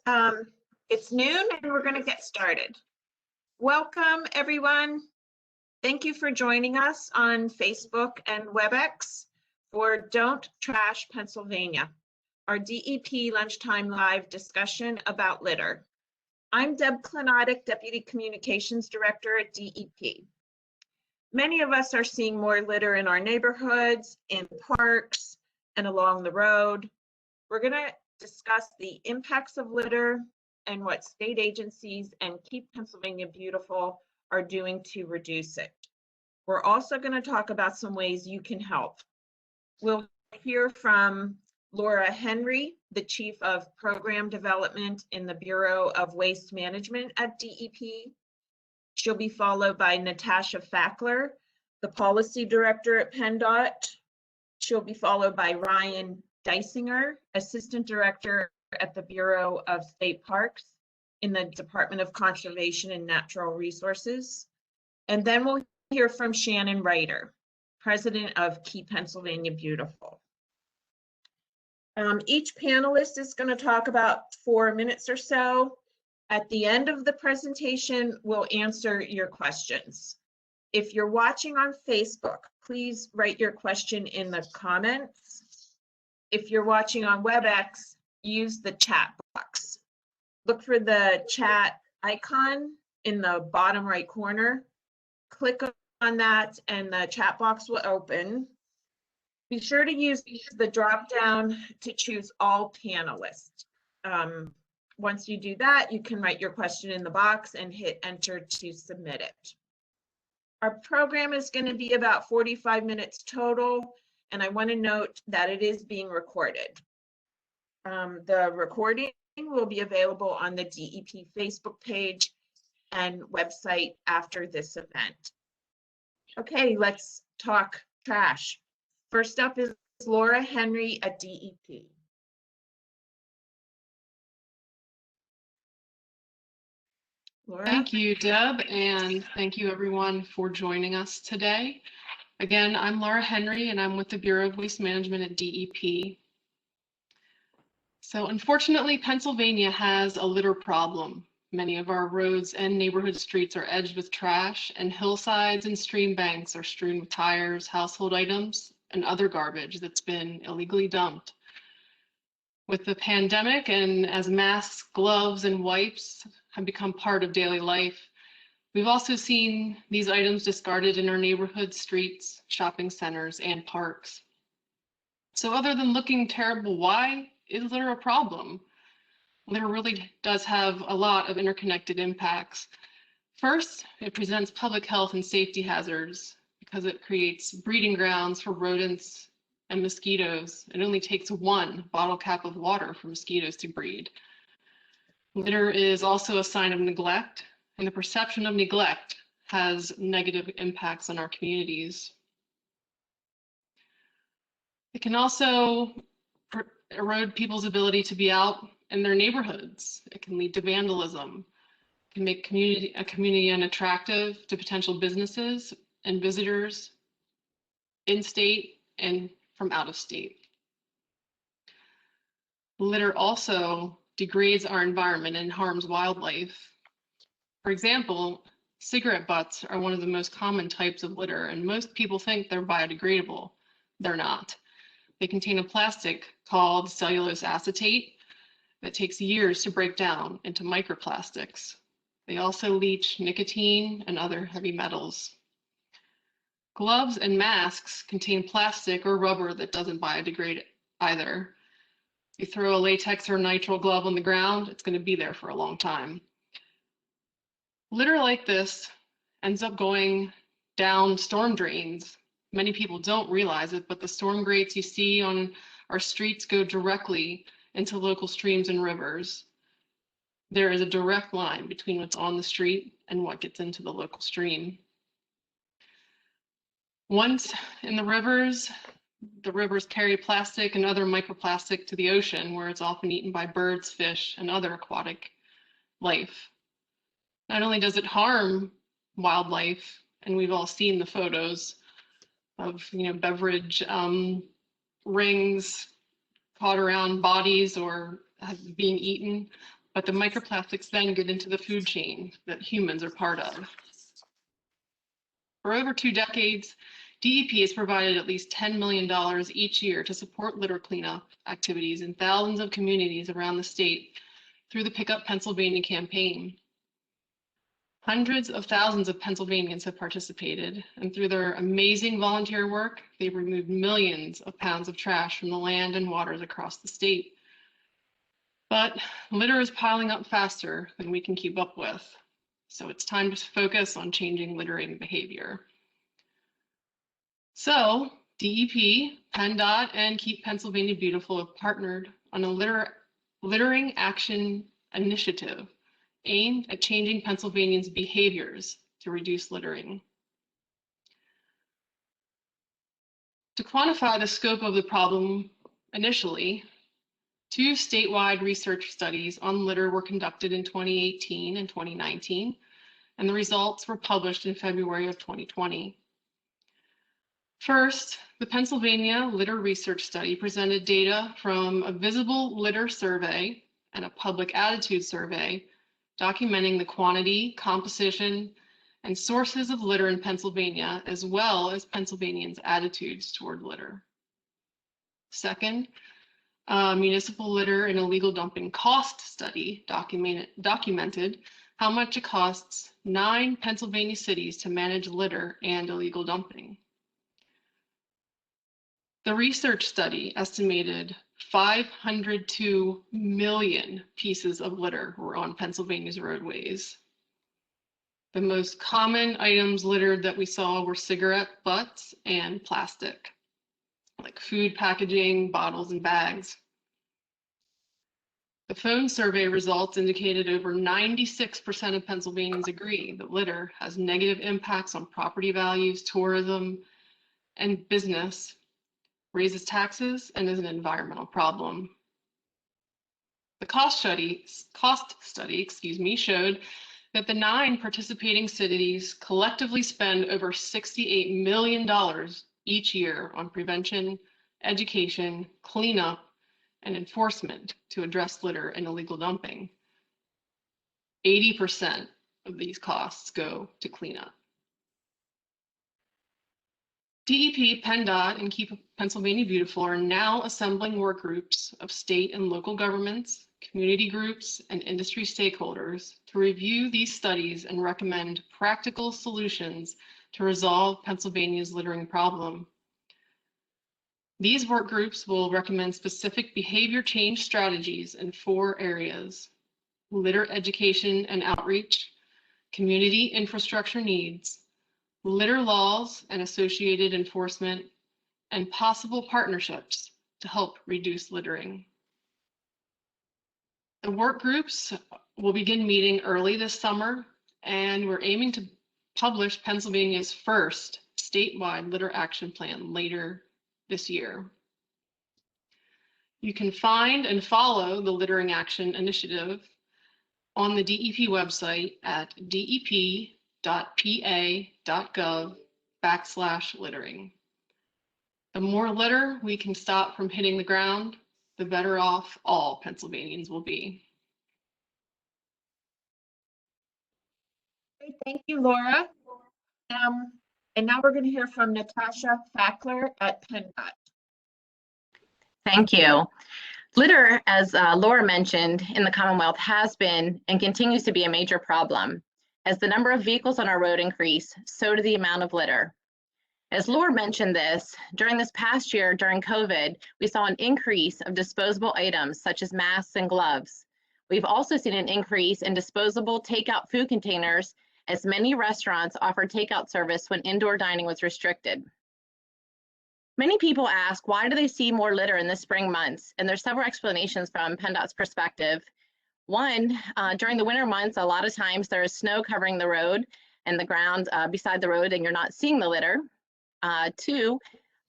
It's noon and we're going to get started. Welcome, everyone. Thank you for joining us on Facebook and WebEx for Don't Trash Pennsylvania, our DEP Lunchtime Live discussion about litter. I'm Deb Klenotic, Deputy Communications Director at DEP. Many of us are seeing more litter in our neighborhoods, in parks, and along the road. We're going to discuss the impacts of litter and what state agencies and Keep Pennsylvania Beautiful are doing to reduce it. We're also going to talk about some ways you can help. We'll hear from Laura Henry, the Chief of Program Development in the Bureau of Waste Management at DEP. She'll be followed by Natasha Fackler, the Policy Director at PennDOT. She'll be followed by Ryan Deisinger, Assistant Director at the Bureau of State Parks in the Department of Conservation and Natural Resources. And then we'll hear from Shannon Reiter, President of Keep Pennsylvania Beautiful. Each panelist is going to talk about 4 minutes or so. At the end of the presentation, we'll answer your questions. If you're watching on Facebook, please write your question in the comments. If you're watching on WebEx, use the chat box. Look for the chat icon in the bottom right corner. Click on that and the chat box will open. Be sure to use the drop down to choose all panelists. Once you do that, you can write your question in the box and hit enter to submit it. Our program is going to be about 45 minutes total, and I want to note that it is being recorded. The recording will be available on the DEP Facebook page and website after this event. Okay, let's talk trash. First up is Laura Henry at DEP. Laura? Thank you, Deb, and thank you everyone for joining us today. Again, I'm Laura Henry and I'm with the Bureau of Waste Management at DEP. So unfortunately, Pennsylvania has a litter problem. Many of our roads and neighborhood streets are edged with trash, and hillsides and stream banks are strewn with tires, household items, and other garbage that's been illegally dumped. With the pandemic, and as masks, gloves, and wipes have become part of daily life, we've also seen these items discarded in our neighborhood streets, shopping centers, and parks. So other than looking terrible, why is litter a problem? Litter really does have a lot of interconnected impacts. First, it presents public health and safety hazards because it creates breeding grounds for rodents and mosquitoes. It only takes one bottle cap of water for mosquitoes to breed. Litter is also a sign of neglect, and the perception of neglect has negative impacts on our communities. It can also erode people's ability to be out in their neighborhoods. It can lead to vandalism. It can make a community unattractive to potential businesses and visitors in-state and from out of state. Litter also degrades our environment and harms wildlife. For example, cigarette butts are one of the most common types of litter, and most people think they're biodegradable. They're not. They contain a plastic called cellulose acetate that takes years to break down into microplastics. They also leach nicotine and other heavy metals. Gloves and masks contain plastic or rubber that doesn't biodegrade either. You throw a latex or nitrile glove on the ground, it's going to be there for a long time. Litter like this ends up going down storm drains. Many people don't realize it, but the storm grates you see on our streets go directly into local streams and rivers. There is a direct line between what's on the street and what gets into the local stream. Once in the rivers carry plastic and other microplastic to the ocean, where it's often eaten by birds, fish, and other aquatic life. Not only does it harm wildlife, and we've all seen the photos of beverage rings caught around bodies or being eaten, but the microplastics then get into the food chain that humans are part of. For over 2 decades, DEP has provided at least $10 million each year to support litter cleanup activities in thousands of communities around the state through the Pick Up Pennsylvania campaign. Hundreds of thousands of Pennsylvanians have participated, and through their amazing volunteer work, they've removed millions of pounds of trash from the land and waters across the state. But litter is piling up faster than we can keep up with, so it's time to focus on changing littering behavior. So DEP, PennDOT, and Keep Pennsylvania Beautiful have partnered on a littering action initiative aimed at changing Pennsylvanians' behaviors to reduce littering. To quantify the scope of the problem initially, 2 statewide research studies on litter were conducted in 2018 and 2019, and the results were published in February of 2020. First, the Pennsylvania Litter Research Study presented data from a visible litter survey and a public attitude survey documenting the quantity, composition, and sources of litter in Pennsylvania, as well as Pennsylvanians' attitudes toward litter. Second, a municipal litter and illegal dumping cost study documented how much it costs 9 Pennsylvania cities to manage litter and illegal dumping. The research study estimated 502 million pieces of litter were on Pennsylvania's roadways. The most common items littered that we saw were cigarette butts and plastic, like food packaging, bottles, and bags. The phone survey results indicated over 96% of Pennsylvanians agree that litter has negative impacts on property values, tourism, and business, raises taxes, and is an environmental problem. The cost study showed that the 9 participating cities collectively spend over $68 million each year on prevention, education, cleanup, and enforcement to address litter and illegal dumping. 80% of these costs go to cleanup. DEP, PennDOT, and Keep Pennsylvania Beautiful are now assembling work groups of state and local governments, community groups, and industry stakeholders to review these studies and recommend practical solutions to resolve Pennsylvania's littering problem. These work groups will recommend specific behavior change strategies in 4 areas: litter education and outreach, community infrastructure needs, litter laws and associated enforcement, and possible partnerships to help reduce littering. The work groups will begin meeting early this summer, and we're aiming to publish Pennsylvania's first statewide litter action plan later this year. You can find and follow the Littering Action Initiative on the DEP website at dep.pa.gov/littering. The more litter we can stop from hitting the ground, the better off all Pennsylvanians will be. Thank you, Laura. And now we're going to hear from Natasha Fackler at PennDOT. Thank you. Litter, as Laura mentioned, in the Commonwealth has been and continues to be a major problem. As the number of vehicles on our road increase, so do the amount of litter. As Laura mentioned during this past year, during COVID, we saw an increase of disposable items such as masks and gloves. We've also seen an increase in disposable takeout food containers, as many restaurants offered takeout service when indoor dining was restricted. Many people ask, why do they see more litter in the spring months? And there's several explanations from PennDOT's perspective. One, during the winter months, a lot of times there is snow covering the road and the ground beside the road, and you're not seeing the litter. 2,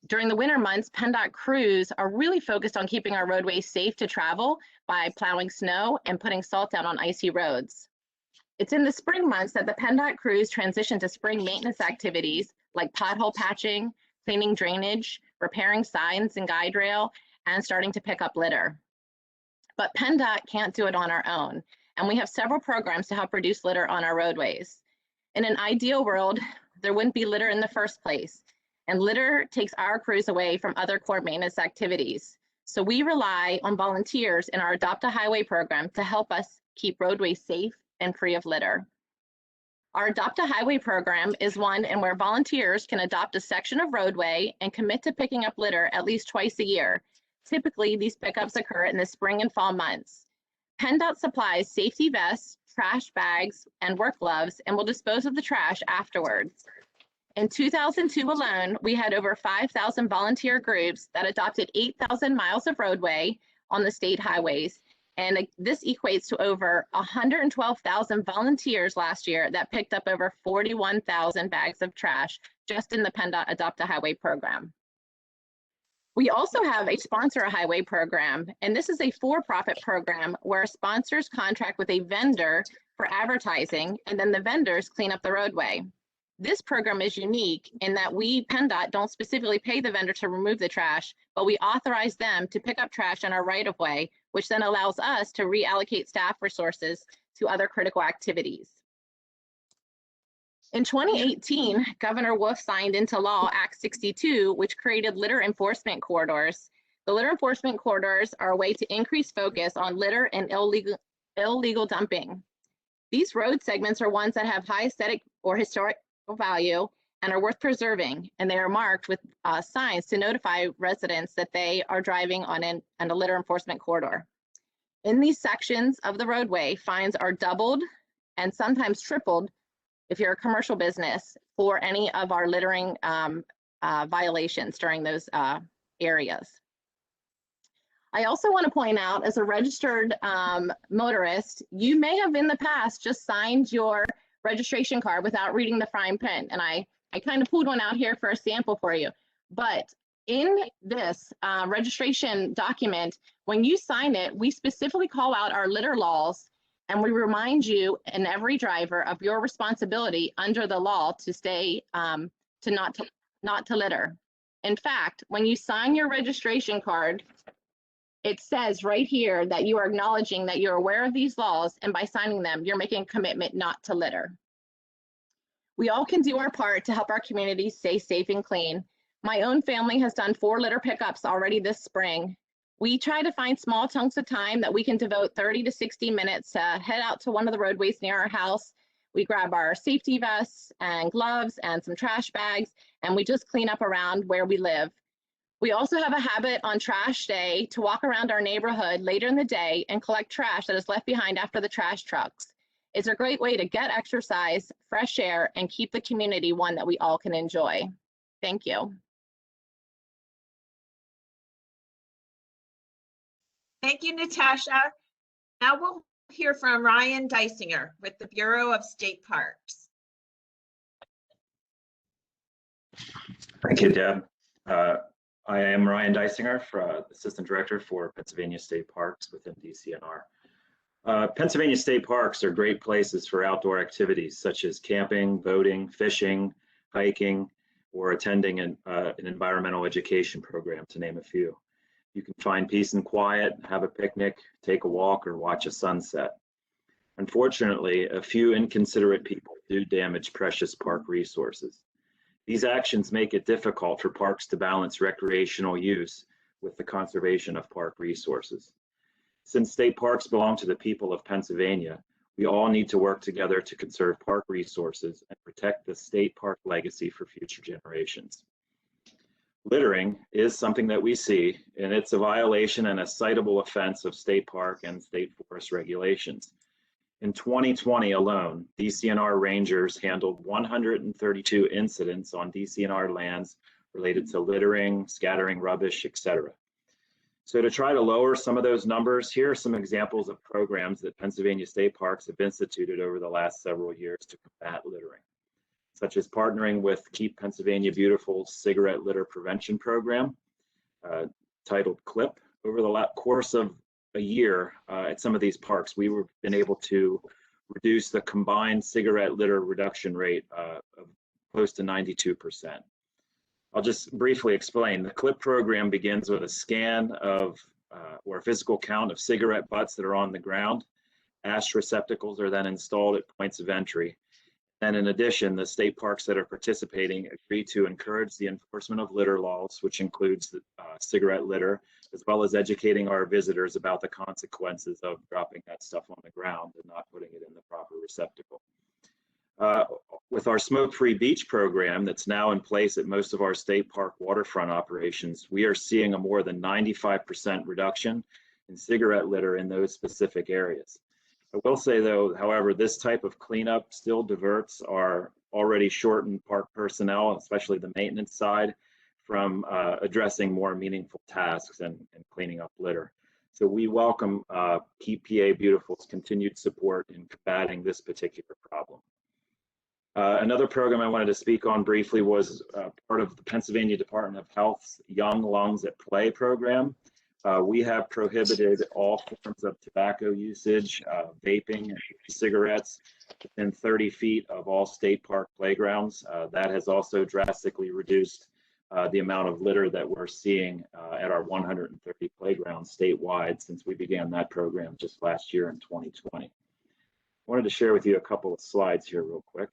during the winter months, PennDOT crews are really focused on keeping our roadways safe to travel by plowing snow and putting salt down on icy roads. It's in the spring months that the PennDOT crews transition to spring maintenance activities like pothole patching, cleaning drainage, repairing signs and guide rail, and starting to pick up litter. But PennDOT can't do it on our own, and we have several programs to help reduce litter on our roadways. In an ideal world, there wouldn't be litter in the first place, and litter takes our crews away from other core maintenance activities. So we rely on volunteers in our Adopt a Highway program to help us keep roadways safe and free of litter. Our Adopt a Highway program is one in where volunteers can adopt a section of roadway and commit to picking up litter at least twice a year. Typically, these pickups occur in the spring and fall months. PennDOT supplies safety vests, trash bags, and work gloves, and will dispose of the trash afterwards. In 2002 alone, we had over 5,000 volunteer groups that adopted 8,000 miles of roadway on the state highways. And this equates to over 112,000 volunteers last year that picked up over 41,000 bags of trash just in the PennDOT Adopt a Highway program. We also have a Sponsor a Highway program, and this is a for-profit program where sponsors contract with a vendor for advertising, and then the vendors clean up the roadway. This program is unique in that we, PennDOT, don't specifically pay the vendor to remove the trash, but we authorize them to pick up trash in our right-of-way, which then allows us to reallocate staff resources to other critical activities. In 2018, Governor Wolf signed into law Act 62, which created litter enforcement corridors. The litter enforcement corridors are a way to increase focus on litter and illegal dumping. These road segments are ones that have high aesthetic or historic value and are worth preserving, and they are marked with signs to notify residents that they are driving on a litter enforcement corridor. In these sections of the roadway, fines are doubled and sometimes tripled if you're a commercial business for any of our littering violations during those areas. I also want to point out, as a registered motorist, you may have in the past just signed your registration card without reading the fine print. And I kind of pulled one out here for a sample for you. But in this registration document, when you sign it, we specifically call out our litter laws, and we remind you and every driver of your responsibility under the law to stay, not to litter. In fact, when you sign your registration card, it says right here that you are acknowledging that you're aware of these laws, and by signing them, you're making a commitment not to litter. We all can do our part to help our community stay safe and clean. My own family has done 4 litter pickups already this spring. We try to find small chunks of time that we can devote 30 to 60 minutes to head out to one of the roadways near our house. We grab our safety vests and gloves and some trash bags, and we just clean up around where we live. We also have a habit on trash day to walk around our neighborhood later in the day and collect trash that is left behind after the trash trucks. It's a great way to get exercise, fresh air, and keep the community one that we all can enjoy. Thank you. Thank you, Natasha. Now we'll hear from Ryan Deisinger with the Bureau of State Parks. Thank you, Deb. I am Ryan Deisinger, Assistant Director for Pennsylvania State Parks within DCNR. Pennsylvania State Parks are great places for outdoor activities such as camping, boating, fishing, hiking, or attending an environmental education program, to name a few. You can find peace and quiet, have a picnic, take a walk, or watch a sunset. Unfortunately, a few inconsiderate people do damage precious park resources. These actions make it difficult for parks to balance recreational use with the conservation of park resources. Since state parks belong to the people of Pennsylvania, we all need to work together to conserve park resources and protect the state park legacy for future generations. Littering is something that we see, and it's a violation and a citable offense of state park and state forest regulations. In 2020 alone, DCNR rangers handled 132 incidents on DCNR lands related to littering, scattering rubbish, etc. So to try to lower some of those numbers, here are some examples of programs that Pennsylvania State Parks have instituted over the last several years to combat littering, such as partnering with Keep Pennsylvania Beautiful cigarette litter prevention program, titled CLIP. Over the course of a year at some of these parks, we were been able to reduce the combined cigarette litter reduction rate of close to 92%. I'll just briefly explain. The CLIP program begins with a scan of or physical count of cigarette butts that are on the ground. Ash receptacles are then installed at points of entry. And in addition, the state parks that are participating agree to encourage the enforcement of litter laws, which includes the, cigarette litter, as well as educating our visitors about the consequences of dropping that stuff on the ground and not putting it in the proper receptacle. With our smoke-free beach program that's now in place at most of our state park waterfront operations, we are seeing a more than 95% reduction in cigarette litter in those specific areas. I will say though, however, this type of cleanup still diverts our already shortened park personnel, especially the maintenance side, from addressing more meaningful tasks and cleaning up litter. So we welcome Keep PA Beautiful's continued support in combating this particular problem. Another program I wanted to speak on briefly was part of the Pennsylvania Department of Health's Young Lungs at Play program. We have prohibited all forms of tobacco usage, vaping, and cigarettes within 30 feet of all state park playgrounds. That has also drastically reduced the amount of litter that we're seeing at our 130 playgrounds statewide since we began that program just last year in 2020. I wanted to share with you a couple of slides here real quick.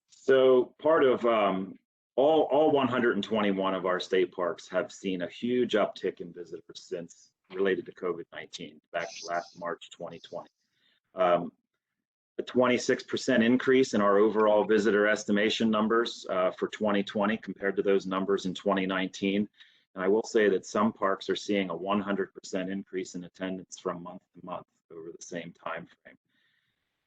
So part of all 121 of our state parks have seen a huge uptick in visitors since related to COVID-19 back last March 2020. A 26% increase in our overall visitor estimation numbers for 2020 compared to those numbers in 2019. And I will say that some parks are seeing a 100% increase in attendance from month to month over the same time frame.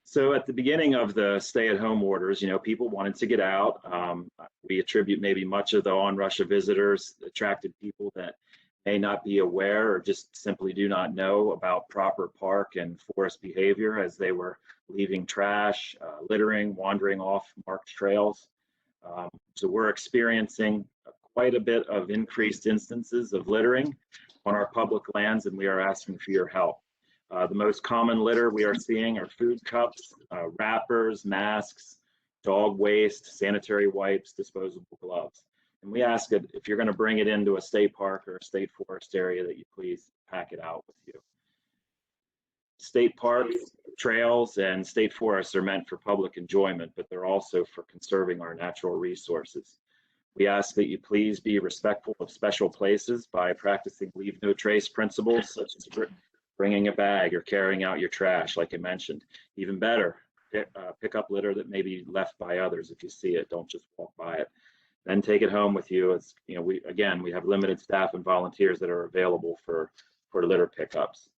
So at the beginning of the stay-at-home orders, people wanted to get out. We attribute maybe much of the onrush of visitors attracted people that may not be aware or just simply do not know about proper park and forest behavior as they were leaving trash, littering, wandering off marked trails. So we're experiencing quite a bit of increased instances of littering on our public lands, and we are asking for your help. The most common litter we are seeing are food cups, wrappers, masks, dog waste, sanitary wipes, disposable gloves. And we ask that if you're going to bring it into a state park or a state forest area that you please pack it out with you. State parks, trails, and state forests are meant for public enjoyment, but they're also for conserving our natural resources. We ask that you please be respectful of special places by practicing leave no trace principles, such as bringing a bag or carrying out your trash, like I mentioned. Even better, pick up litter that may be left by others. If you see it, don't just walk by it. Then take it home with you. It's, we have limited staff and volunteers that are available for litter pickups.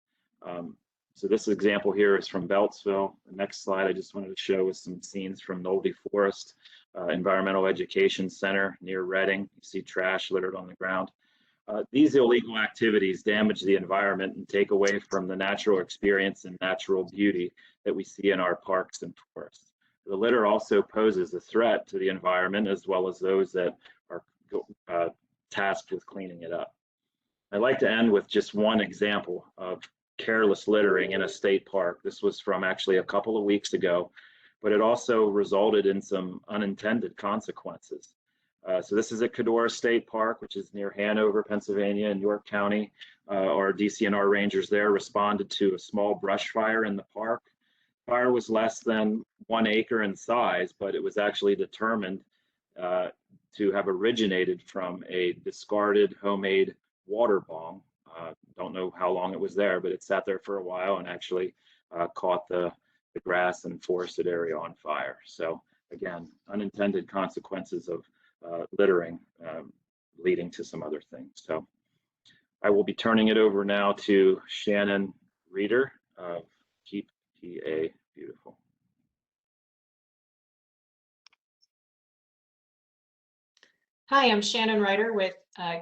So this example here is from Beltsville. The next slide I just wanted to show is some scenes from Nolde Forest Environmental Education Center near Reading. You see trash littered on the ground. These illegal activities damage the environment and take away from the natural experience and natural beauty that we see in our parks and forests. The litter also poses a threat to the environment as well as those that are tasked with cleaning it up. I'd like to end with just one example of careless littering in a state park. This was from actually a couple of weeks ago, but it also resulted in some unintended consequences. So this is at Cadora State Park, which is near Hanover, Pennsylvania, in York County. Our DCNR rangers there responded to a small brush fire in the park. Fire was less than 1 acre in size, but it was actually determined to have originated from a discarded homemade water bong. Don't know how long it was there, but it sat there for a while and actually caught the grass and forested area on fire. So again, unintended consequences of littering leading to some other things. So I will be turning it over now to Shannon Reeder of Keep PA Beautiful. Hi, I'm Shannon Reiter with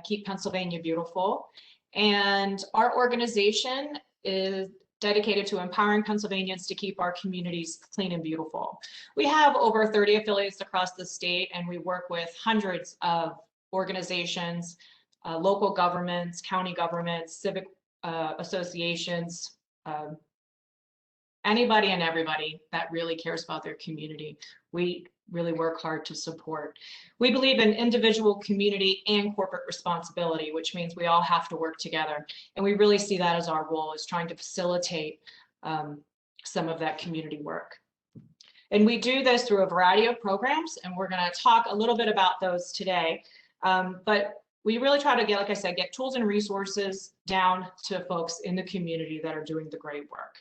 Keep Pennsylvania Beautiful, and our organization is dedicated to empowering Pennsylvanians to keep our communities clean and beautiful. We have over 30 affiliates across the state, and we work with hundreds of organizations, local governments, county governments, civic associations, anybody and everybody that really cares about their community. We really work hard to support. We believe in individual, community, and corporate responsibility, which means we all have to work together. And we really see that as our role, is trying to facilitate some of that community work. And we do this through a variety of programs, and we're going to talk a little bit about those today. But we really try to get, like I said, get tools and resources down to folks in the community that are doing the great work.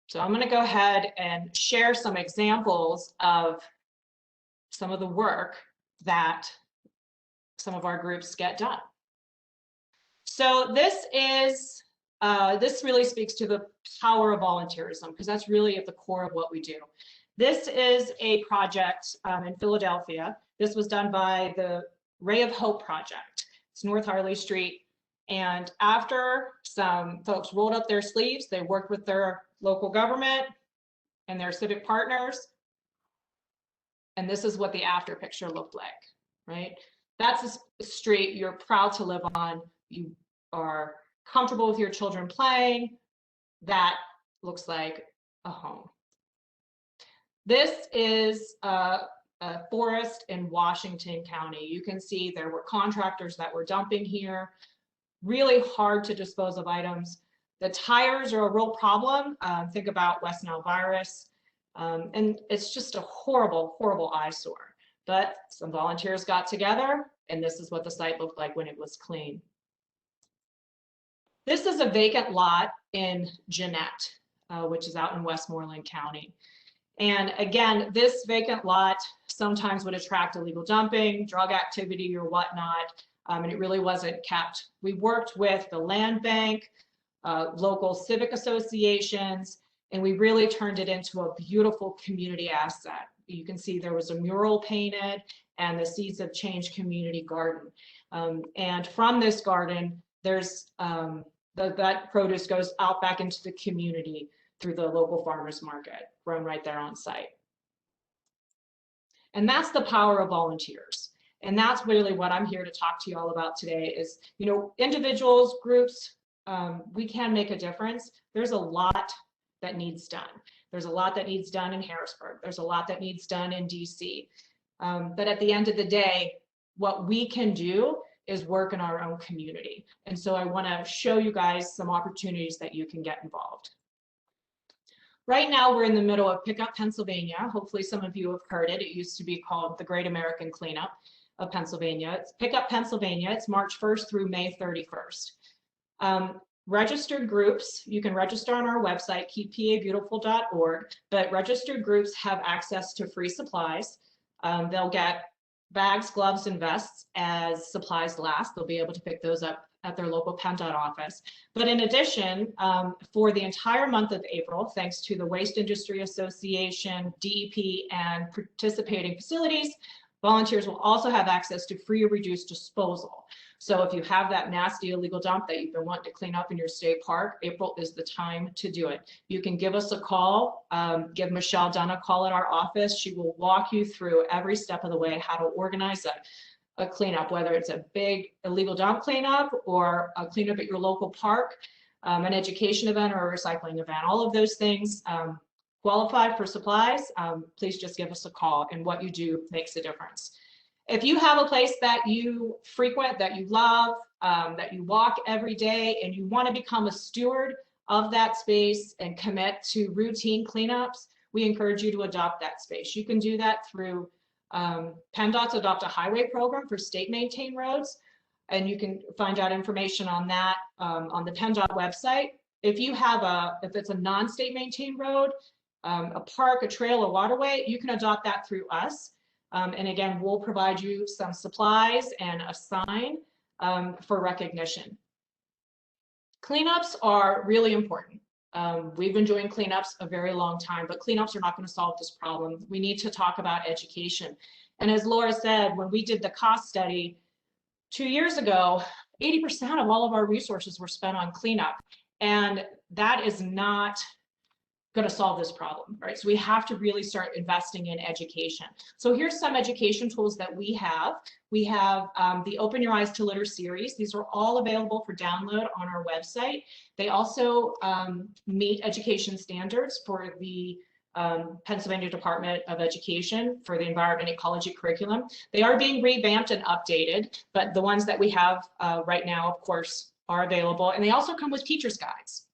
So I'm going to go ahead and share some examples of some of the work that some of our groups get done. So this really speaks to the power of volunteerism, because that's really at the core of what we do. This is a project in Philadelphia. This was done by the Ray of Hope Project. It's North Harley Street. And after some folks rolled up their sleeves, they worked with their local government and their civic partners. And this is what the after picture looked like, right? That's a street you're proud to live on. You are comfortable with your children playing. That looks like a home. This is a forest in Washington County. You can see there were contractors that were dumping here. Really hard to dispose of items. The tires are a real problem. Think about West Nile virus. And it's just a horrible, horrible eyesore. But some volunteers got together, and this is what the site looked like when it was clean. This is a vacant lot in Jeanette, which is out in Westmoreland County. And again, this vacant lot sometimes would attract illegal dumping, drug activity, or whatnot, and it really wasn't kept. We worked with the land bank, local civic associations, and we really turned it into a beautiful community asset. You can see there was a mural painted and the Seeds of Change community garden. And from this garden, there's that produce goes out back into the community through the local farmers market, grown right there on site. And that's the power of volunteers. And that's really what I'm here to talk to you all about today is, you know, individuals, groups, we can make a difference. There's a lot that needs done. There's a lot that needs done in Harrisburg. There's a lot that needs done in DC. But at the end of the day, what we can do is work in our own community. And so I want to show you guys some opportunities that you can get involved. Right now, we're in the middle of Pickup Pennsylvania. Hopefully some of you have heard it. It used to be called the Great American Cleanup of Pennsylvania. It's Pickup Pennsylvania. It's March 1st through May 31st. Registered groups, you can register on our website, keeppabeautiful.org, but registered groups have access to free supplies. They'll get bags, gloves, and vests as supplies last. They'll be able to pick those up at their local PennDOT office. But in addition, for the entire month of April, thanks to the Waste Industry Association, DEP, and participating facilities, volunteers will also have access to free or reduced disposal. So if you have that nasty illegal dump that you've been wanting to clean up in your state park, April is the time to do it. You can give us a call, give Michelle Dunn a call at our office. She will walk you through every step of the way how to organize a cleanup, whether it's a big illegal dump cleanup or a cleanup at your local park, an education event or a recycling event. All of those things qualify for supplies. Please just give us a call, and what you do makes a difference. If you have a place that you frequent, that you love, that you walk every day, and you want to become a steward of that space and commit to routine cleanups, we encourage you to adopt that space. You can do that through PennDOT's Adopt a Highway program for state maintained roads, and you can find out information on that on the PennDOT website. If it's a non-state maintained road, a park, a trail, a waterway, you can adopt that through us. And again, we'll provide you some supplies and a sign for recognition. Cleanups are really important. We've been doing cleanups a very long time, but cleanups are not going to solve this problem. We need to talk about education. And as Laura said, when we did the cost study 2 years ago, 80% of all of our resources were spent on cleanup. And that is not going to solve this problem, right? So we have to really start investing in education. So here's some education tools that we have. We have the Open Your Eyes to Litter series. These are all available for download on our website. They also meet education standards for the Pennsylvania Department of Education for the Environment and Ecology curriculum. They are being revamped and updated, but the ones that we have right now, of course, are available. And they also come with teacher's guides.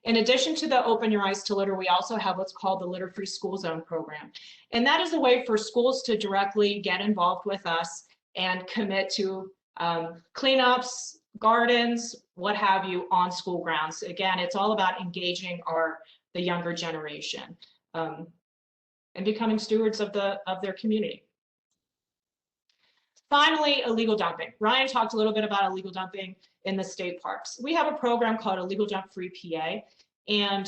In addition to the Open Your Eyes to Litter, we also have what's called the Litter Free School Zone program. And that is a way for schools to directly get involved with us and commit to cleanups, gardens, what have you, on school grounds. Again, it's all about engaging the younger generation and becoming stewards of their community. Finally, illegal dumping. Ryan talked a little bit about illegal dumping in the state parks. We have a program called Illegal Dump Free PA, and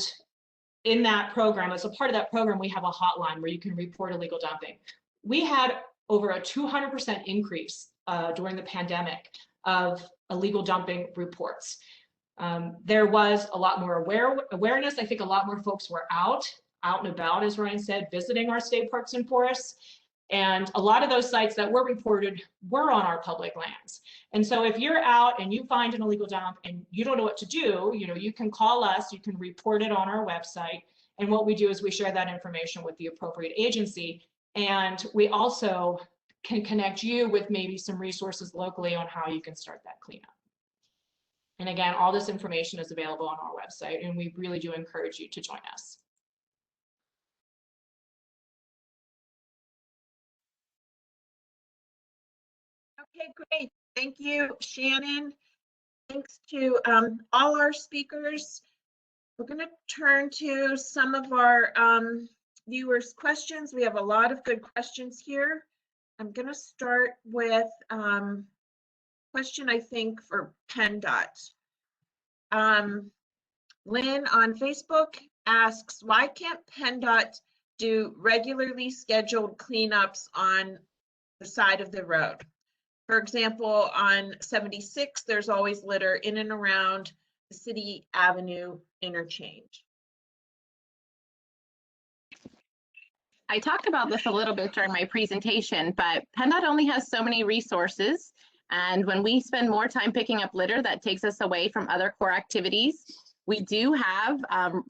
in that program, as a part of that program, we have a hotline where you can report illegal dumping. We had over a 200% increase during the pandemic of illegal dumping reports. There was a lot more awareness. I think a lot more folks were out and about, as Ryan said, visiting our state parks and forests. And a lot of those sites that were reported were on our public lands. And so if you're out and you find an illegal dump and you don't know what to do, you can call us, you can report it on our website. And what we do is we share that information with the appropriate agency. And we also can connect you with maybe some resources locally on how you can start that cleanup. And again, all this information is available on our website, and we really do encourage you to join us. Okay, great. Thank you, Shannon. Thanks to all our speakers. We're going to turn to some of our viewers' questions. We have a lot of good questions here. I'm going to start with question, I think, for PennDOT. Lynn on Facebook asks, why can't PennDOT do regularly scheduled cleanups on the side of the road? For example, on 76, there's always litter in and around the City Avenue interchange. I talked about this a little bit during my presentation, but PennDOT only has so many resources. And when we spend more time picking up litter, that takes us away from other core activities. We do have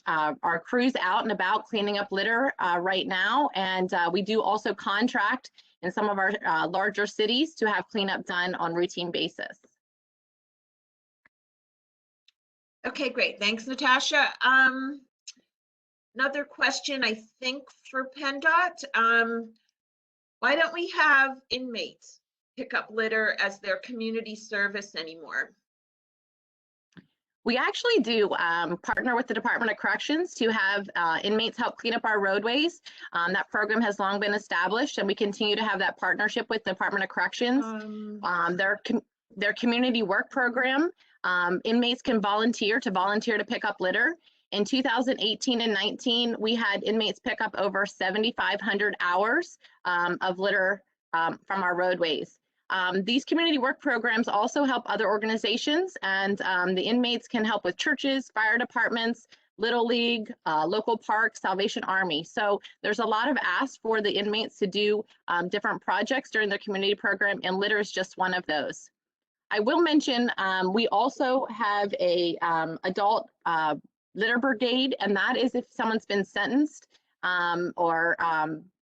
our crews out and about cleaning up litter right now. And we do also contract in some of our larger cities to have cleanup done on routine basis. Okay, great. Thanks, Natasha. Another question, I think, for PennDOT. Why don't we have inmates pick up litter as their community service anymore? We actually do partner with the Department of Corrections to have inmates help clean up our roadways. That program has long been established, and we continue to have that partnership with the Department of Corrections. Their community work program, inmates can volunteer to pick up litter. In 2018 and 19, we had inmates pick up over 7,500 hours of litter from our roadways. These community work programs also help other organizations, and the inmates can help with churches, fire departments, Little League, local parks, Salvation Army. So there's a lot of asks for the inmates to do different projects during their community program, and litter is just one of those. I will mention we also have a adult litter brigade, and that is if someone's been sentenced or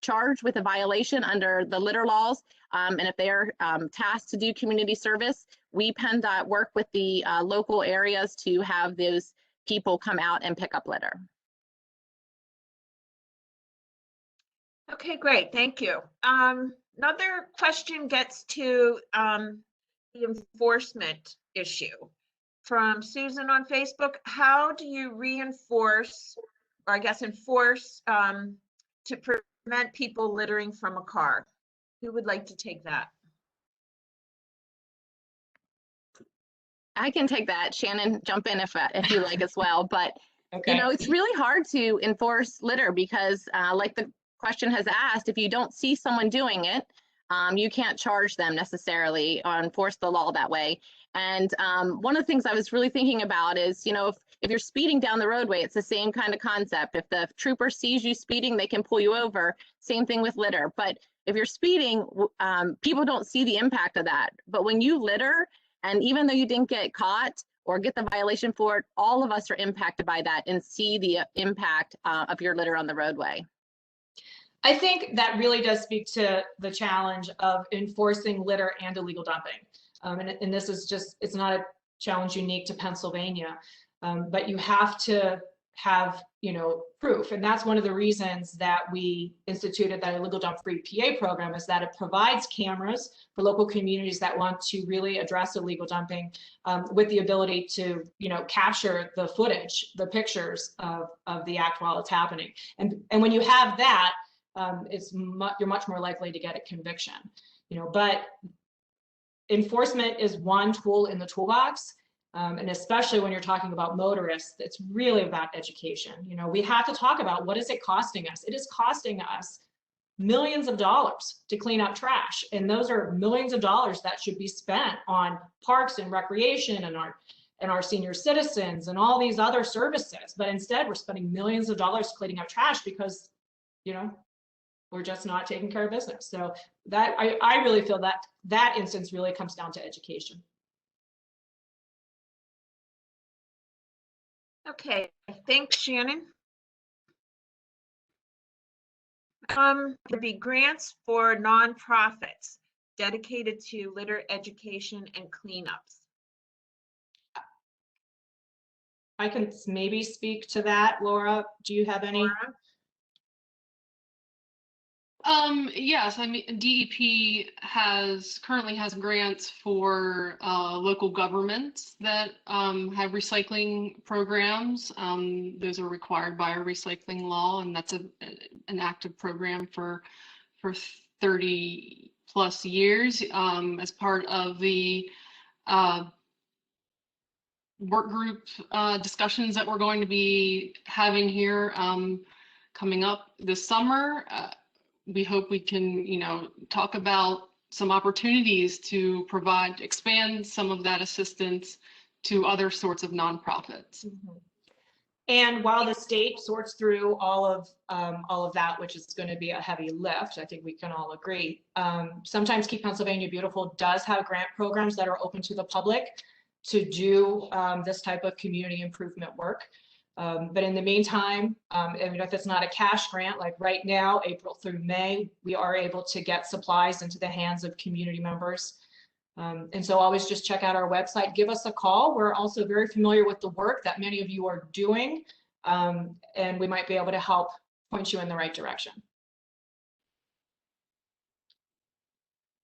charged with a violation under the litter laws, and if they are tasked to do community service, we PennDOT work with the local areas to have those people come out and pick up litter. Okay, great. Thank you. Another question gets to the enforcement issue. From Susan on Facebook, how do you reinforce, or I guess enforce, to prevent people littering from a car? Who would like to take that? I can take that. Shannon, jump in if you like as well. But Okay. you know, it's really hard to enforce litter because, like the question has asked, if you don't see someone doing it, you can't charge them necessarily or enforce the law that way. And one of the things I was really thinking about is, you know, if you're speeding down the roadway, it's the same kind of concept. If the trooper sees you speeding, they can pull you over. Same thing with litter. But if you're speeding, people don't see the impact of that. But when you litter, and even though you didn't get caught or get the violation for it, all of us are impacted by that and see the impact of your litter on the roadway. I think that really does speak to the challenge of enforcing litter and illegal dumping. And this is just, it's not a challenge unique to Pennsylvania, but you have to have, proof. And that's one of the reasons that we instituted that illegal dump free PA program, is that it provides cameras for local communities that want to really address illegal dumping, with the ability to, capture the footage, the pictures of the act while it's happening. And when you have that, you're much more likely to get a conviction, but enforcement is one tool in the toolbox. And especially when you're talking about motorists, it's really about education. We have to talk about, what is it costing us? It is costing us millions of dollars to clean up trash. And those are millions of dollars that should be spent on parks and recreation and our senior citizens and all these other services. But instead, we're spending millions of dollars cleaning up trash because, we're just not taking care of business. So that I really feel that instance really comes down to education. Okay, thanks, Shannon. There'll be grants for nonprofits dedicated to litter education and cleanups. I can maybe speak to that. Laura, do you have any? Laura? Yes, DEP currently has grants for local governments that have recycling programs. Those are required by our recycling law, and that's an active program for 30 plus years, as part of the work group discussions that we're going to be having here coming up this summer. We hope we can, talk about some opportunities to expand some of that assistance to other sorts of nonprofits. Mm-hmm. And while the state sorts through all of that, which is going to be a heavy lift, I think we can all agree. Sometimes Keep Pennsylvania Beautiful does have grant programs that are open to the public to do this type of community improvement work. But in the meantime, if it's not a cash grant, like right now, April through May, we are able to get supplies into the hands of community members. And so always just check out our website, give us a call. We're also very familiar with the work that many of you are doing, and we might be able to help point you in the right direction.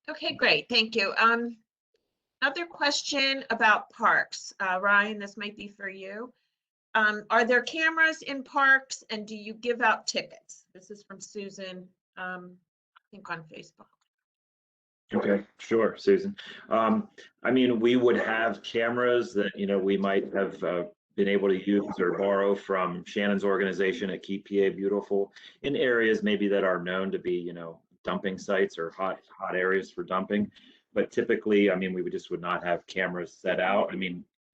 Okay, great, thank you. Another question about parks. Ryan, this might be for you. Are there cameras in parks, and do you give out tickets? This is from Susan, I think on Facebook. Okay, sure, Susan. We would have cameras that, we might have been able to use or borrow from Shannon's organization at Keep PA Beautiful in areas maybe that are known to be, dumping sites or hot areas for dumping. But typically, we just would not have cameras set out.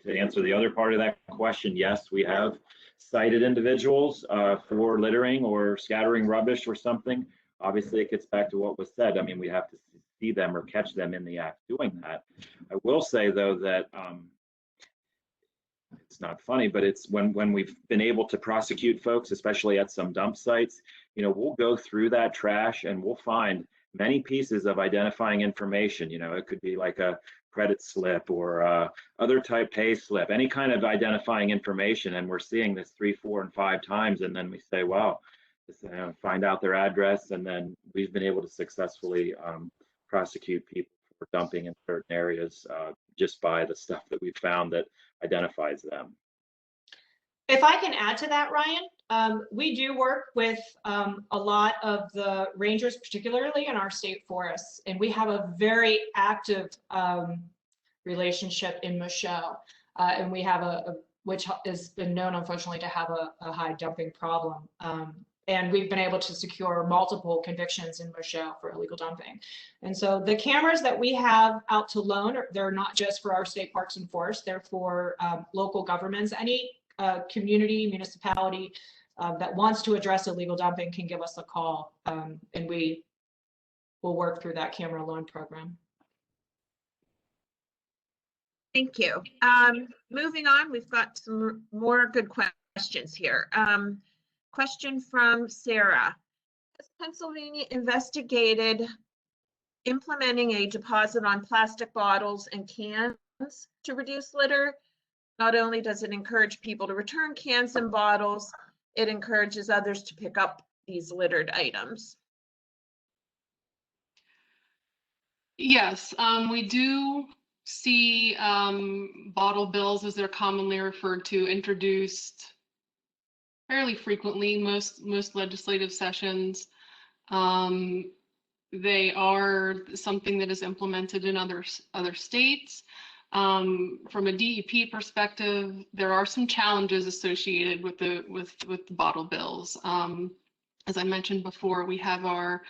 To answer the other part of that question, yes, we have cited individuals for littering or scattering rubbish or something. Obviously, it gets back to what was said. We have to see them or catch them in the act doing that. I will say, though, that it's not funny, but it's when we've been able to prosecute folks, especially at some dump sites, we'll go through that trash and we'll find many pieces of identifying information. It could be like a credit slip or other type pay slip, any kind of identifying information. And we're seeing this 3, 4, and 5 times. And then we say, wow, find out their address. And then we've been able to successfully prosecute people for dumping in certain areas just by the stuff that we found that identifies them. If I can add to that, Ryan, we do work with a lot of the rangers, particularly in our state forests, and we have a very active relationship in Michelle, and we have which has been known, unfortunately, to have a high dumping problem. And we've been able to secure multiple convictions in Michelle for illegal dumping. And so the cameras that we have out to loan, they're not just for our state parks and forests, they're for local governments. Any community, municipality that wants to address illegal dumping can give us a call, and we will work through that camera loan program. Thank you. Moving on, we've got some more good questions here. Question from Sarah. Does Pennsylvania investigated implementing a deposit on plastic bottles and cans to reduce litter. Not only does it encourage people to return cans and bottles, it encourages others to pick up these littered items. Yes, we do see bottle bills, as they're commonly referred to, introduced fairly frequently, most legislative sessions. They are something that is implemented in other states. From a DEP perspective, there are some challenges associated with the bottle bills. As I mentioned before, we have our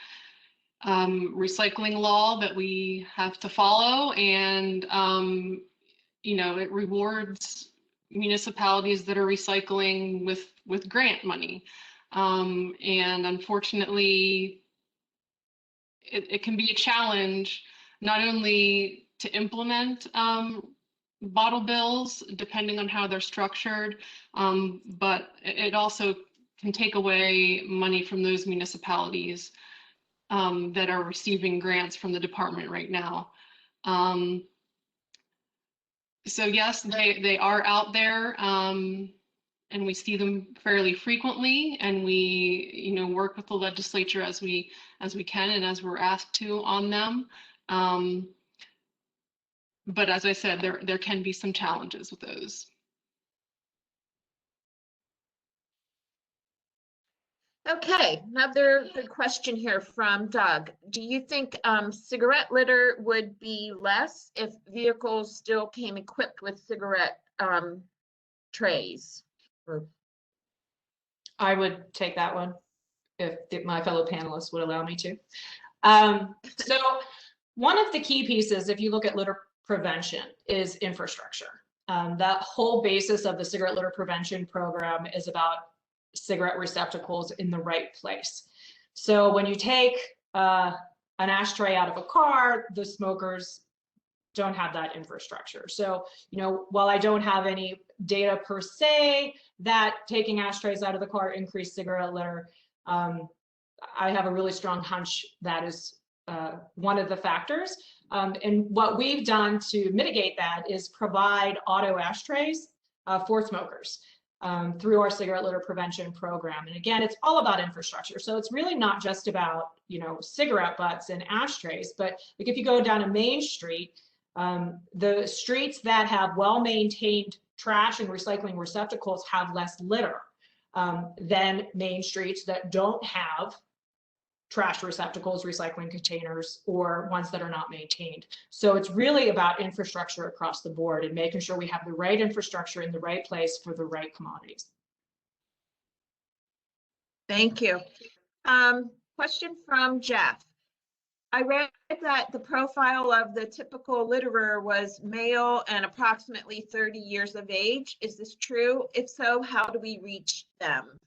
recycling law that we have to follow, and you know, it rewards municipalities that are recycling with grant money, and unfortunately, it can be a challenge not only to implement bottle bills, depending on how they're structured, but it also can take away money from those municipalities that are receiving grants from the department right now. So yes, they are out there, and we see them fairly frequently, and we, you know, work with the legislature as we can and as we're asked to on them. But as I said, there can be some challenges with those. Okay, another good question here from Doug. Do you think cigarette litter would be less if vehicles still came equipped with cigarette trays? I would take that one if my fellow panelists would allow me to. So one of the key pieces, if you look at litter prevention, is infrastructure. That whole basis of the cigarette litter prevention program is about cigarette receptacles in the right place. So when you take an ashtray out of a car, the smokers don't have that infrastructure. So, you know, while I don't have any data per se that taking ashtrays out of the car increased cigarette litter, I have a really strong hunch that is one of the factors. And what we've done to mitigate that is provide auto ashtrays for smokers through our cigarette litter prevention program. And again, it's all about infrastructure. So it's really not just about, you know, cigarette butts and ashtrays, but like if you go down a main street, the streets that have well-maintained trash and recycling receptacles have less litter than main streets that don't have trash receptacles, recycling containers, or ones that are not maintained. So it's really about infrastructure across the board and making sure we have the right infrastructure in the right place for the right commodities. Thank you. Question from Jeff. I read that the profile of the typical litterer was male and approximately 30 years of age. Is this true? If so, how do we reach them?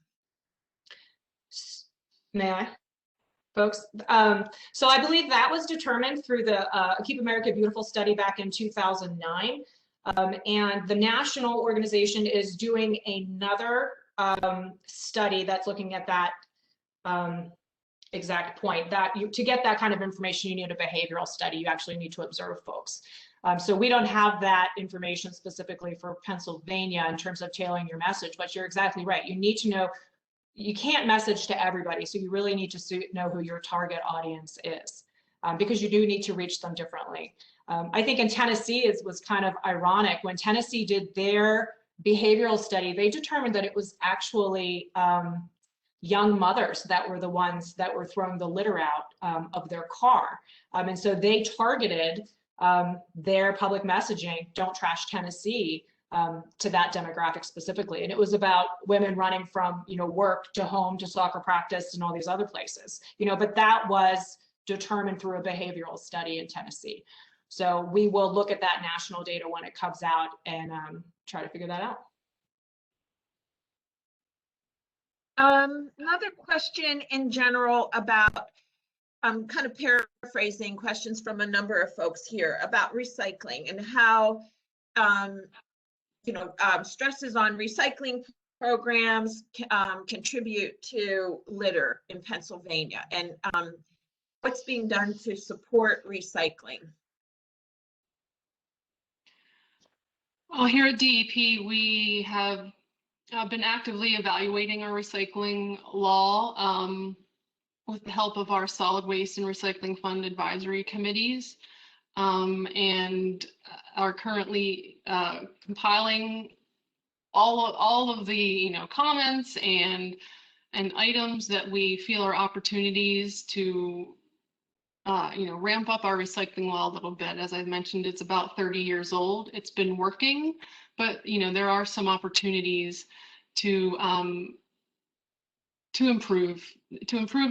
May I? Folks. So I believe that was determined through the Keep America Beautiful study back in 2009. And the national organization is doing another study that's looking at that exact point, that to get that kind of information, you need a behavioral study. You actually need to observe folks. So we don't have that information specifically for Pennsylvania in terms of tailoring your message, but you're exactly right. You need to know. You can't message to everybody, so you really need to know who your target audience is, because you do need to reach them differently. I think in Tennessee it was kind of ironic. When Tennessee did their behavioral study, they determined that it was actually young mothers that were the ones that were throwing the litter out of their car. And so they targeted their public messaging, Don't Trash Tennessee, to that demographic specifically. And it was about women running from, you know, work to home to soccer practice and all these other places, you know, but that was determined through a behavioral study in Tennessee. So we will look at that national data when it comes out and try to figure that out. Another question in general about, I'm kind of paraphrasing questions from a number of folks here about recycling and how, stresses on recycling programs contribute to litter in Pennsylvania, and what's being done to support recycling? Well, here at DEP, we have been actively evaluating our recycling law with the help of our solid waste and recycling fund advisory committees, and are currently compiling all of the comments and items that we feel are opportunities to ramp up our recycling law a little bit. As I mentioned, it's about 30 years old. It's been working, but there are some opportunities to improve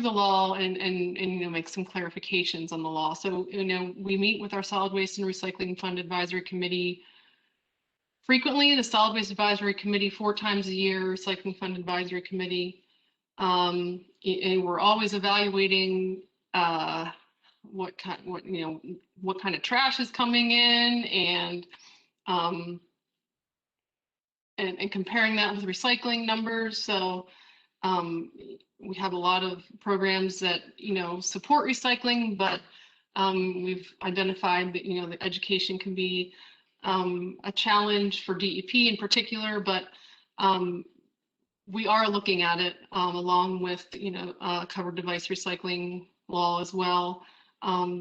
the law and make some clarifications on the law. So we meet with our solid waste and recycling fund advisory committee frequently. The solid waste advisory committee 4 times a year, recycling fund advisory committee, and we're always evaluating what kind of trash is coming in, and comparing that with recycling numbers. So we have a lot of programs that support recycling, but we've identified that the education can be a challenge for DEP in particular, but we are looking at it along with covered device recycling law as well,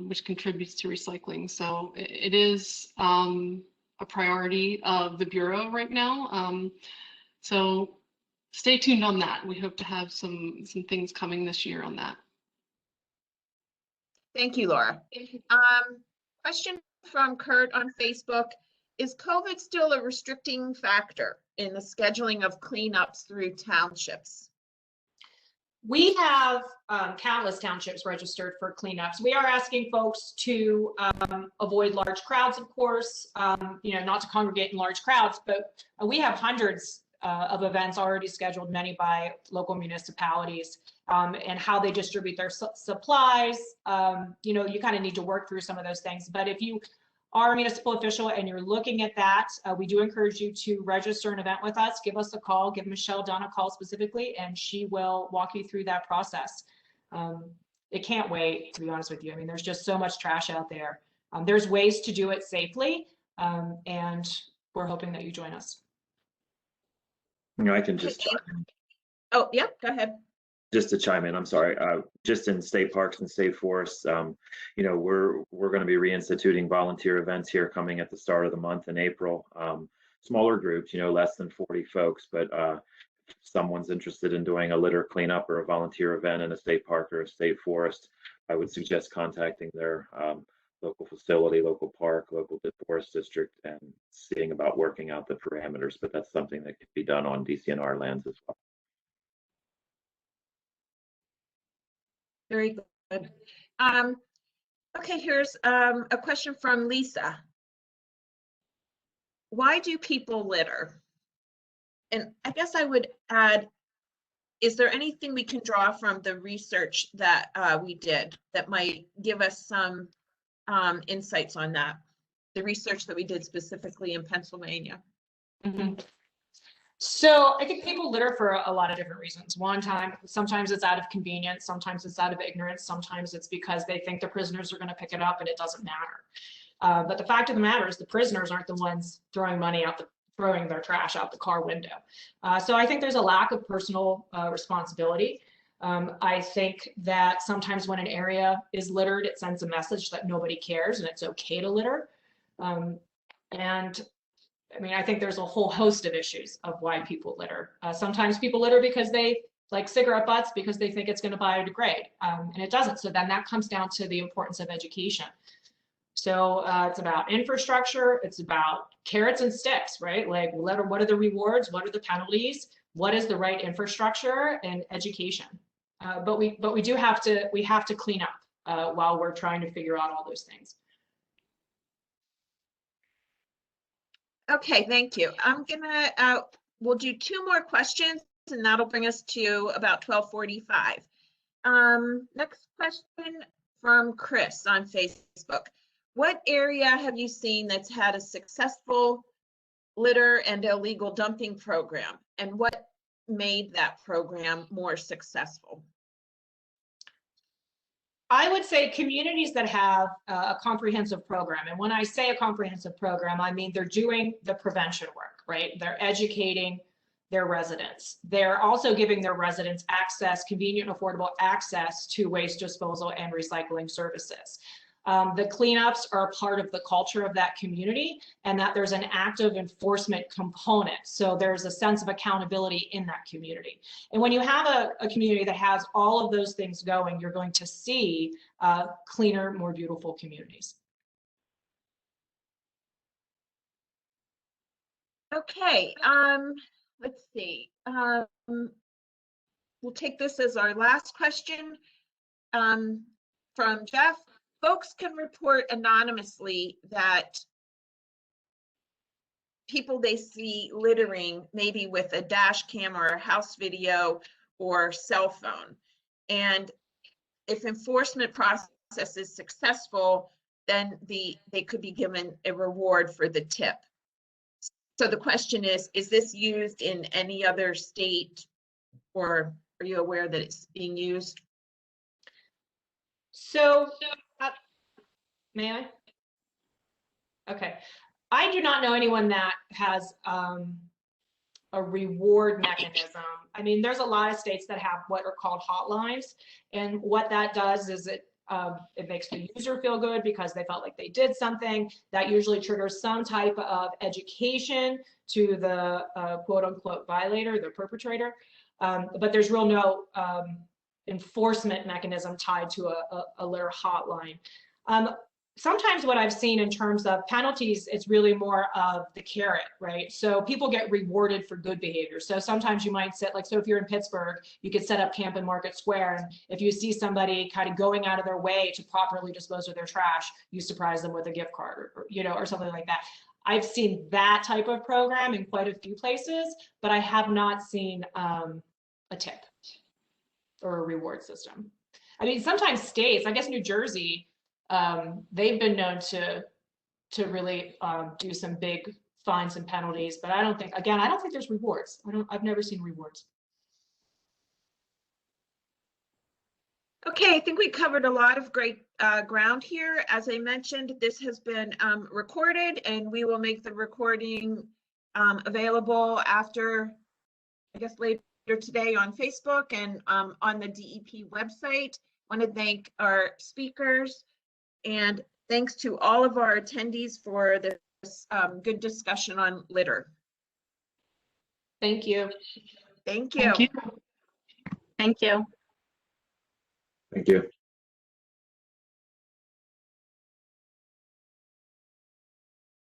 which contributes to recycling. So it is a priority of the Bureau right now. So stay tuned on that. We hope to have some things coming this year on that. Thank you, Laura. Question from Kurt on Facebook. Is COVID still a restricting factor in the scheduling of cleanups through townships? We have countless townships registered for cleanups. We are asking folks to avoid large crowds, of course, not to congregate in large crowds, but we have hundreds of events already scheduled, many by local municipalities, and how they distribute their supplies. You kind of need to work through some of those things. But if you are a municipal official and you're looking at that, we do encourage you to register an event with us. Give us a call, give Michelle Dunn a call specifically, and she will walk you through that process. It can't wait, to be honest with you. I mean, there's just so much trash out there. There's ways to do it safely, and we're hoping that you join us. I can just Oh, yeah, go ahead. Just to chime in, I'm sorry. Just in state parks and state forests, we're going to be reinstituting volunteer events here coming at the start of the month in April. Smaller groups, less than 40 folks, but if someone's interested in doing a litter cleanup or a volunteer event in a state park or a state forest, I would suggest contacting their local facility, local park, local forest district, and seeing about working out the parameters. But that's something that could be done on DCNR lands as well. Very good. Okay, here's a question from Lisa. Why do people litter? And I guess I would add, is there anything we can draw from the research that we did that might give us some insights on that? The research that we did specifically in Pennsylvania. Mm-hmm. So I think people litter for a lot of different reasons. Sometimes it's out of convenience, sometimes it's out of ignorance, sometimes it's because they think the prisoners are going to pick it up and it doesn't matter. But the fact of the matter is the prisoners aren't the ones throwing their trash out the car window. So I think there's a lack of personal responsibility. I think that sometimes when an area is littered, it sends a message that nobody cares and it's okay to litter. And I mean, I think there's a whole host of issues of why people litter. Sometimes people litter because they like cigarette butts because they think it's going to biodegrade, and it doesn't. So then that comes down to the importance of education. So it's about infrastructure. It's about carrots and sticks, right? Like what are the rewards? What are the penalties? What is the right infrastructure and education? But we have to clean up while we're trying to figure out all those things. Okay, thank you. I'm gonna, we'll do 2 more questions and that'll bring us to about 12:45. Next question from Chris on Facebook. What area have you seen that's had a successful litter and illegal dumping program? And what made that program more successful? I would say communities that have a comprehensive program. And when I say a comprehensive program, I mean they're doing the prevention work, right? They're educating their residents. They're also giving their residents access, convenient and affordable access to waste disposal and recycling services. The cleanups are a part of the culture of that community, and that there's an active enforcement component. So there's a sense of accountability in that community. And when you have a community that has all of those things going, you're going to see cleaner, more beautiful communities. Okay, let's see. We'll take this as our last question from Jeff. Folks can report anonymously that people they see littering, maybe with a dash cam or a house video or cell phone. And if enforcement process is successful, then they could be given a reward for the tip. So the question is this used in any other state, or are you aware that it's being used? So, may I? Okay. I do not know anyone that has a reward mechanism. I mean, there's a lot of states that have what are called hotlines. And what that does is it makes the user feel good because they felt like they did something. That usually triggers some type of education to the quote unquote violator, the perpetrator. But there's no enforcement mechanism tied to a litter hotline. Sometimes what I've seen in terms of penalties, it's really more of the carrot, right? So people get rewarded for good behavior. So sometimes you might set, like, so if you're in Pittsburgh, you could set up Camp and Market Square. And if you see somebody kind of going out of their way to properly dispose of their trash, you surprise them with a gift card or something like that. I've seen that type of program in quite a few places, but I have not seen a tip or a reward system. I mean, sometimes states, I guess New Jersey, they've been known to really do some big fines and penalties, but I don't think there's rewards. I've never seen rewards. Okay, I think we covered a lot of great ground here. As I mentioned, this has been recorded, and we will make the recording available after, I guess, later today on Facebook and on the DEP website. I want to thank our speakers, and thanks to all of our attendees for this good discussion on litter. Thank you. Thank you. Thank you. Thank you. Thank you.